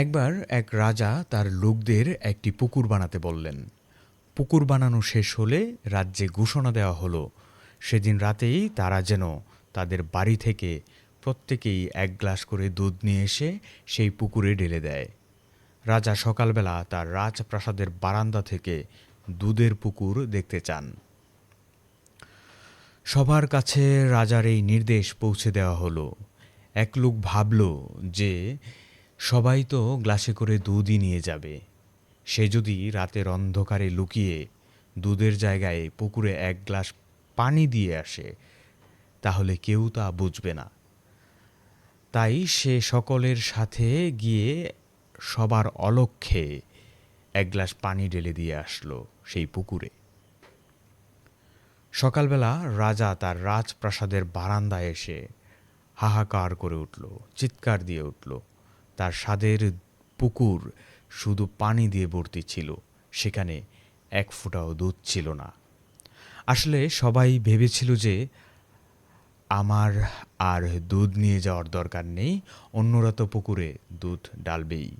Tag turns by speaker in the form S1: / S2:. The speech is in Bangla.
S1: একবার এক রাজা তার লোকদের একটি পুকুর বানাতে বললেন। পুকুর বানানো শেষ হলে রাজ্যে ঘোষণা দেওয়া হলো সেদিন রাতেই তারা যেন তাদের বাড়ি থেকে প্রত্যেকেই এক গ্লাস করে দুধ নিয়ে এসে সেই পুকুরে ঢেলে দেয়। রাজা সকালবেলা তার রাজপ্রাসাদের বারান্দা থেকে দুধের পুকুর দেখতে চান। সবার কাছে রাজার এই নির্দেশ পৌঁছে দেওয়া হলো। এক লোক ভাবল যে সবাই তো গ্লাসে করে দুধই নিয়ে যাবে, সে যদি রাতের অন্ধকারে লুকিয়ে দুধের জায়গায় পুকুরে এক গ্লাস পানি দিয়ে আসে তাহলে কেউ তা বুঝবে না। তাই সে সকলের সাথে গিয়ে সবার অলক্ষ্যে এক গ্লাস পানি ঢেলে দিয়ে আসলো সেই পুকুরে। সকালবেলা রাজা তার রাজপ্রাসাদের বারান্দায় এসে হাহাকার করে উঠল, চিৎকার দিয়ে উঠল। তার স্বাদের পুকুর শুধু পানি দিয়ে ভর্তি ছিল, সেখানে এক ফোঁটাও দুধ ছিল না। আসলে সবাই ভেবেছিল যে আমার আর দুধ নিয়ে যাওয়ার দরকার নেই, অন্যরা তো পুকুরে দুধ ঢালবেই।